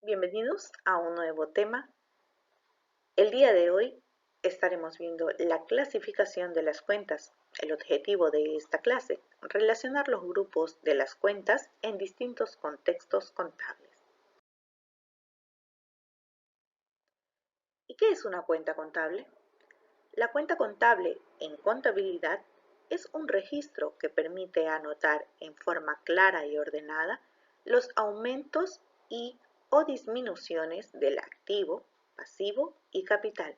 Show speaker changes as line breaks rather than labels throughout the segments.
Bienvenidos a un nuevo tema. El día de hoy estaremos viendo la clasificación de las cuentas. El objetivo de esta clase, relacionar los grupos de las cuentas en distintos contextos contables. ¿Y qué es una cuenta contable? La cuenta contable en contabilidad es un registro que permite anotar en forma clara y ordenada los aumentos y o disminuciones del activo, pasivo y capital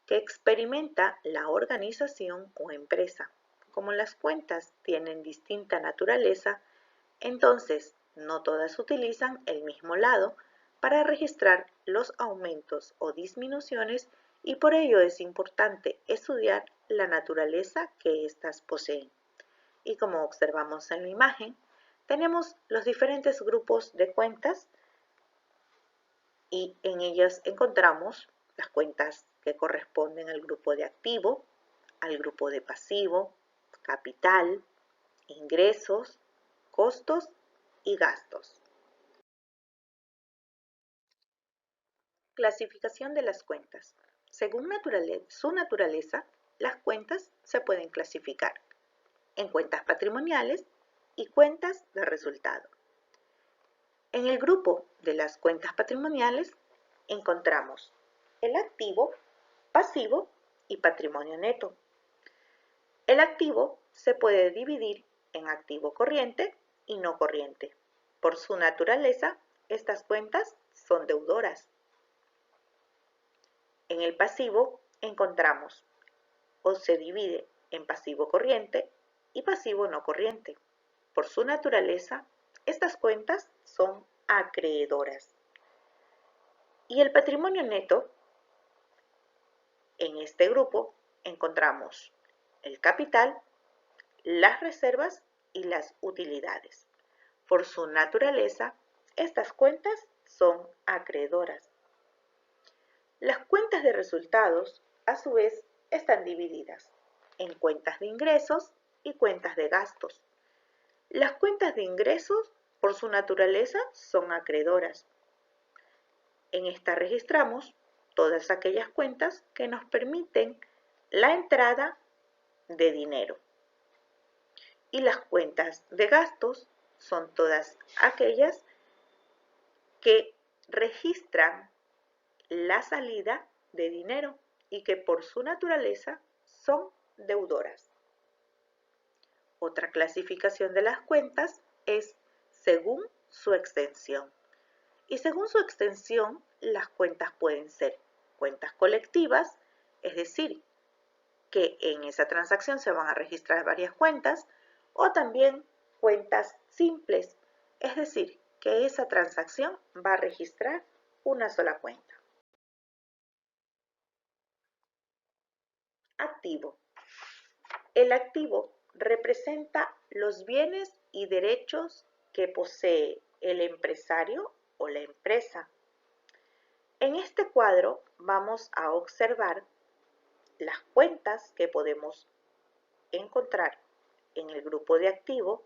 que experimenta la organización o empresa. Como las cuentas tienen distinta naturaleza, entonces no todas utilizan el mismo lado para registrar los aumentos o disminuciones y por ello es importante estudiar la naturaleza que éstas poseen. Y como observamos en la imagen, tenemos los diferentes grupos de cuentas y en ellas encontramos las cuentas que corresponden al grupo de activo, al grupo de pasivo, capital, ingresos, costos y gastos. Clasificación de las cuentas. Según su naturaleza, las cuentas se pueden clasificar en cuentas patrimoniales y cuentas de resultado. En el grupo de las cuentas patrimoniales encontramos el activo, pasivo y patrimonio neto. El activo se puede dividir en activo corriente y no corriente. Por su naturaleza, estas cuentas son deudoras. En el pasivo encontramos o se divide en pasivo corriente y pasivo no corriente. Por su naturaleza, estas cuentas son acreedoras. Y el patrimonio neto, en este grupo encontramos el capital, las reservas y las utilidades. Por su naturaleza, estas cuentas son acreedoras. Las cuentas de resultados, a su vez, están divididas en cuentas de ingresos y cuentas de gastos. Las cuentas de ingresos, por su naturaleza, son acreedoras. En esta registramos todas aquellas cuentas que nos permiten la entrada de dinero. Y las cuentas de gastos son todas aquellas que registran la salida de dinero y que por su naturaleza son deudoras. Otra clasificación de las cuentas es según su extensión. Y según su extensión, las cuentas pueden ser cuentas colectivas, es decir, que en esa transacción se van a registrar varias cuentas, o también cuentas simples, es decir, que esa transacción va a registrar una sola cuenta. Activo. El activo representa los bienes y derechos que posee el empresario o la empresa. En este cuadro vamos a observar las cuentas que podemos encontrar en el grupo de activo,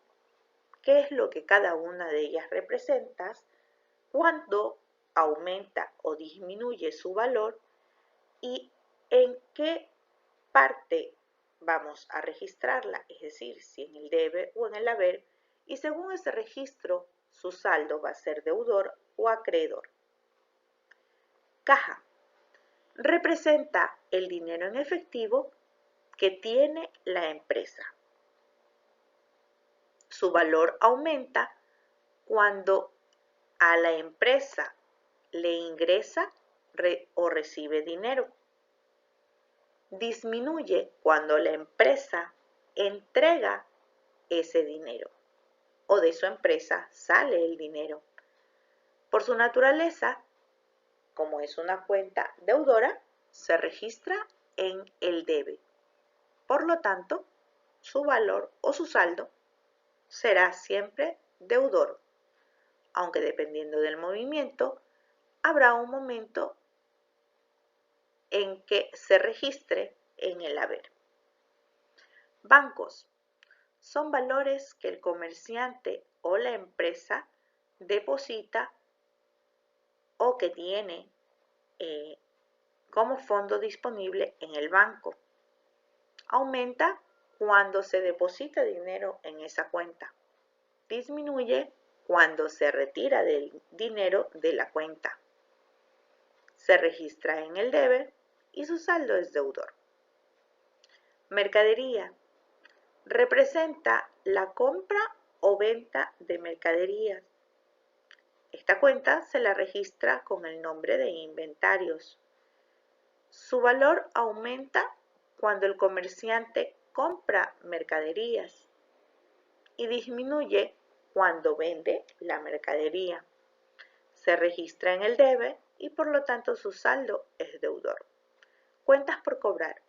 qué es lo que cada una de ellas representa, cuándo aumenta o disminuye su valor y en qué parte vamos a registrarla, es decir, si en el debe o en el haber, y según ese registro su saldo va a ser deudor o acreedor. Caja. Representa el dinero en efectivo que tiene la empresa. Su valor aumenta cuando a la empresa le ingresa o recibe dinero. Disminuye cuando la empresa entrega ese dinero o de su empresa sale el dinero. Por su naturaleza, como es una cuenta deudora, se registra en el debe. Por lo tanto, su valor o su saldo será siempre deudor, aunque dependiendo del movimiento, habrá un momento en que se registre en el haber. Bancos. Son valores que el comerciante o la empresa deposita o que tiene como fondo disponible en el banco. Aumenta cuando se deposita dinero en esa cuenta. Disminuye cuando se retira del dinero de la cuenta. Se registra en el debe y su saldo es deudor. Mercadería. Representa la compra o venta de mercaderías. Esta cuenta se la registra con el nombre de inventarios. Su valor aumenta cuando el comerciante compra mercaderías y disminuye cuando vende la mercadería. Se registra en el debe y por lo tanto su saldo es deudor. Cuentas por cobrar.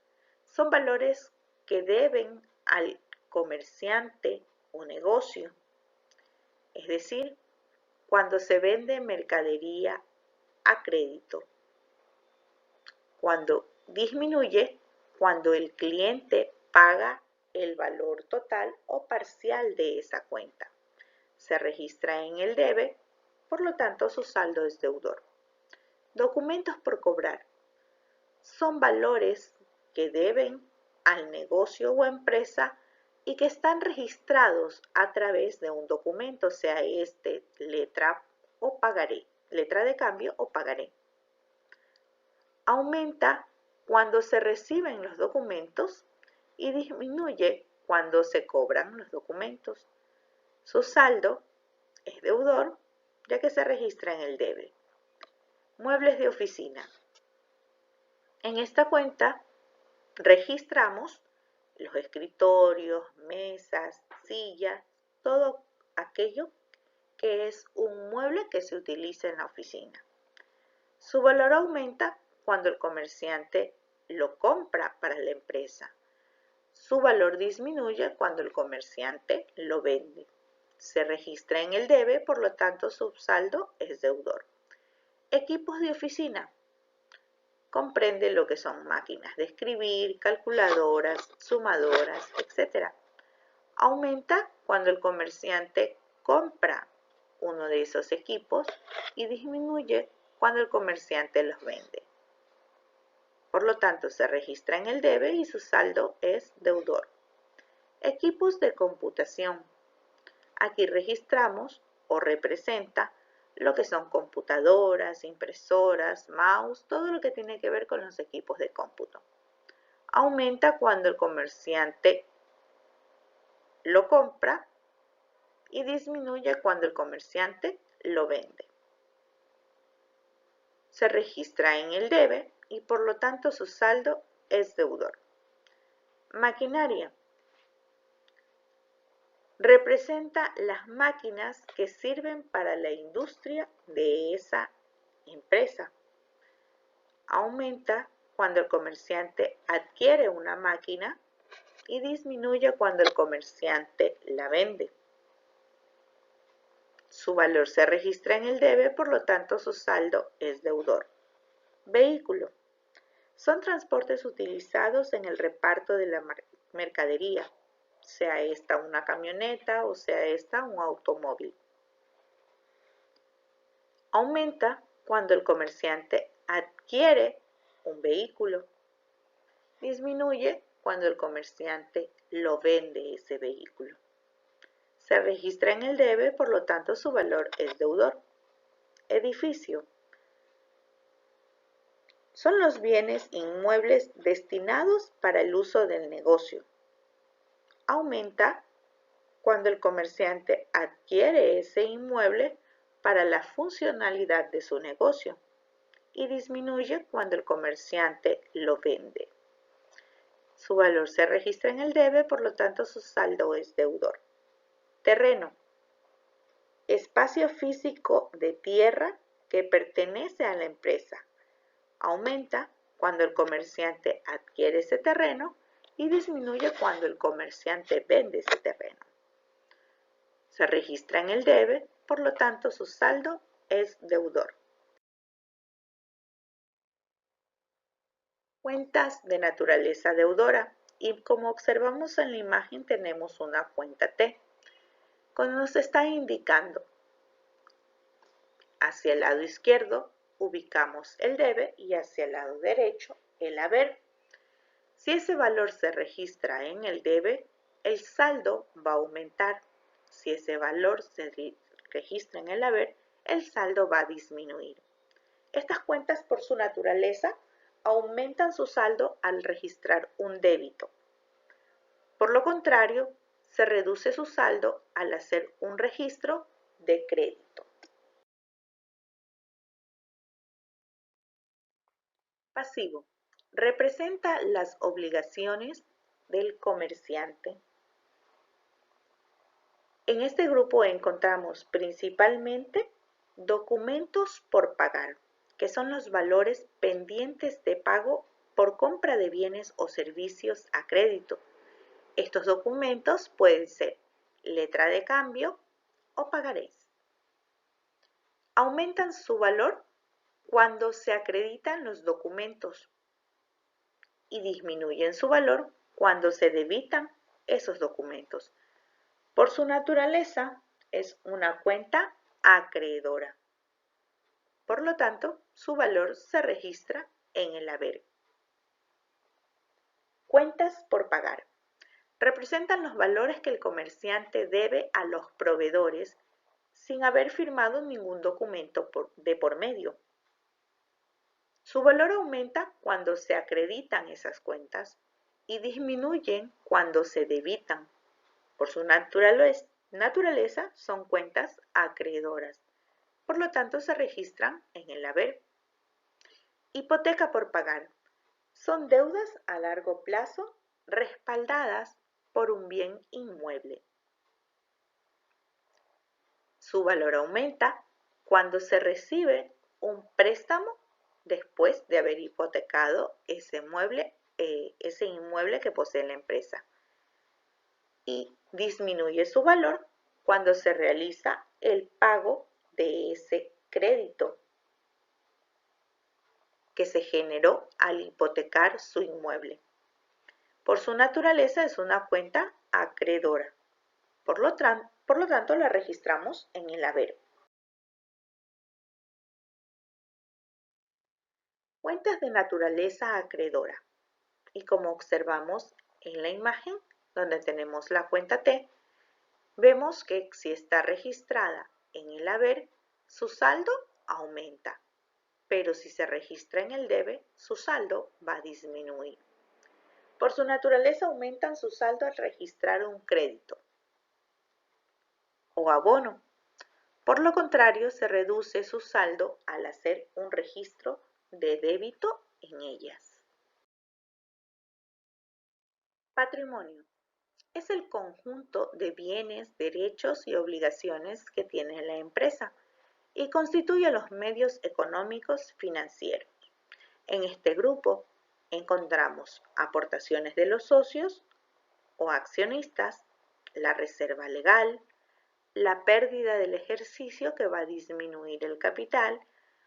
Son valores que deben al comerciante o negocio. Es decir, cuando se vende mercadería a crédito. Cuando disminuye, cuando el cliente paga el valor total o parcial de esa cuenta. Se registra en el debe, por lo tanto su saldo es deudor. Documentos por cobrar. Son valores que deben al negocio o empresa y que están registrados a través de un documento, sea este letra o pagaré, letra de cambio o pagaré. Aumenta cuando se reciben los documentos y disminuye cuando se cobran los documentos. Su saldo es deudor, ya que se registra en el debe. Muebles de oficina. En esta cuenta registramos los escritorios, mesas, sillas, todo aquello que es un mueble que se utiliza en la oficina. Su valor aumenta cuando el comerciante lo compra para la empresa. Su valor disminuye cuando el comerciante lo vende. Se registra en el debe, por lo tanto su saldo es deudor. Equipos de oficina. Comprende lo que son máquinas de escribir, calculadoras, sumadoras, etc. Aumenta cuando el comerciante compra uno de esos equipos y disminuye cuando el comerciante los vende. Por lo tanto, se registra en el debe y su saldo es deudor. Equipos de computación. Aquí registramos o representa lo que son computadoras, impresoras, mouse, todo lo que tiene que ver con los equipos de cómputo. Aumenta cuando el comerciante lo compra y disminuye cuando el comerciante lo vende. Se registra en el debe y por lo tanto su saldo es deudor. Maquinaria. Representa las máquinas que sirven para la industria de esa empresa. Aumenta cuando el comerciante adquiere una máquina y disminuye cuando el comerciante la vende. Su valor se registra en el debe, por lo tanto su saldo es deudor. Vehículo. Son transportes utilizados en el reparto de la mercadería, sea esta una camioneta o sea esta un automóvil. Aumenta cuando el comerciante adquiere un vehículo. Disminuye cuando el comerciante lo vende ese vehículo. Se registra en el debe, por lo tanto su valor es deudor. Edificio. Son los bienes inmuebles destinados para el uso del negocio. Aumenta cuando el comerciante adquiere ese inmueble para la funcionalidad de su negocio y disminuye cuando el comerciante lo vende. Su valor se registra en el debe, por lo tanto su saldo es deudor. Terreno. Espacio físico de tierra que pertenece a la empresa. Aumenta cuando el comerciante adquiere ese terreno y disminuye cuando el comerciante vende ese terreno. Se registra en el debe, por lo tanto su saldo es deudor. Cuentas de naturaleza deudora, y como observamos en la imagen tenemos una cuenta T, cuando nos está indicando hacia el lado izquierdo ubicamos el debe y hacia el lado derecho el haber. Si ese valor se registra en el debe, el saldo va a aumentar. Si ese valor se registra en el haber, el saldo va a disminuir. Estas cuentas, por su naturaleza, aumentan su saldo al registrar un débito. Por lo contrario, se reduce su saldo al hacer un registro de crédito. Pasivo. Representa las obligaciones del comerciante. En este grupo encontramos principalmente documentos por pagar, que son los valores pendientes de pago por compra de bienes o servicios a crédito. Estos documentos pueden ser letra de cambio o pagarés. Aumentan su valor cuando se acreditan los documentos y disminuyen su valor cuando se debitan esos documentos. Por su naturaleza, es una cuenta acreedora. Por lo tanto, su valor se registra en el haber. Cuentas por pagar. Representan los valores que el comerciante debe a los proveedores sin haber firmado ningún documento de por medio. Su valor aumenta cuando se acreditan esas cuentas y disminuyen cuando se debitan. Por su naturaleza son cuentas acreedoras. Por lo tanto, se registran en el haber. Hipoteca por pagar. Son deudas a largo plazo respaldadas por un bien inmueble. Su valor aumenta cuando se recibe un préstamo después de haber hipotecado ese inmueble que posee la empresa. Y disminuye su valor cuando se realiza el pago de ese crédito que se generó al hipotecar su inmueble. Por su naturaleza es una cuenta acreedora. Por lo tanto, la registramos en el haber. Cuentas de naturaleza acreedora. Y como observamos en la imagen, donde tenemos la cuenta T, vemos que si está registrada en el haber, su saldo aumenta. Pero si se registra en el debe, su saldo va a disminuir. Por su naturaleza aumentan su saldo al registrar un crédito o abono. Por lo contrario, se reduce su saldo al hacer un registro de débito en ellas. Patrimonio. Es el conjunto de bienes, derechos y obligaciones que tiene la empresa y constituye los medios económicos financieros. En este grupo encontramos aportaciones de los socios o accionistas, la reserva legal, la pérdida del ejercicio que va a disminuir el capital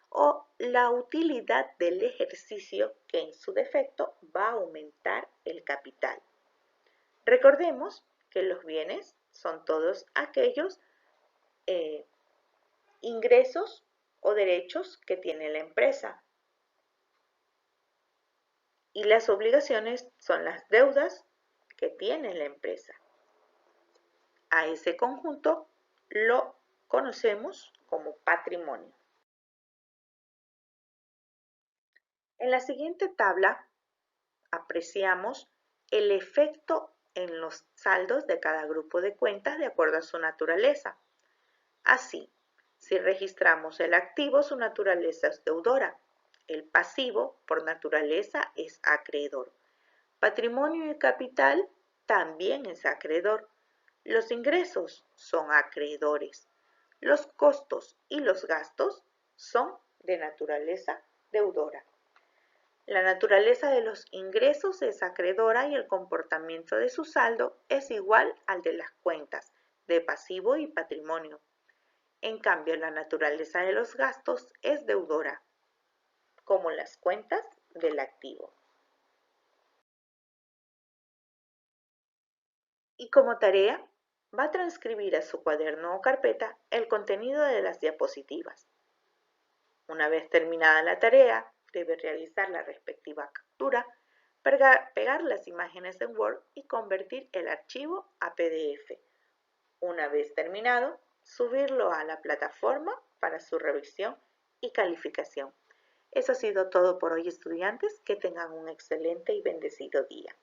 o la utilidad del ejercicio que en su defecto va a aumentar el capital. Recordemos que los bienes son todos aquellos ingresos o derechos que tiene la empresa y las obligaciones son las deudas que tiene la empresa. A ese conjunto lo conocemos como patrimonio. En la siguiente tabla apreciamos el efecto en los saldos de cada grupo de cuentas de acuerdo a su naturaleza. Así, si registramos el activo, su naturaleza es deudora. El pasivo, por naturaleza, es acreedor. Patrimonio y capital también es acreedor. Los ingresos son acreedores. Los costos y los gastos son de naturaleza deudora. La naturaleza de los ingresos es acreedora y el comportamiento de su saldo es igual al de las cuentas de pasivo y patrimonio. En cambio, la naturaleza de los gastos es deudora, como las cuentas del activo. Y como tarea, va a transcribir a su cuaderno o carpeta el contenido de las diapositivas. Una vez terminada la tarea, debe realizar la respectiva captura, pegar las imágenes en Word y convertir el archivo a PDF. Una vez terminado, subirlo a la plataforma para su revisión y calificación. Eso ha sido todo por hoy, estudiantes. Que tengan un excelente y bendecido día.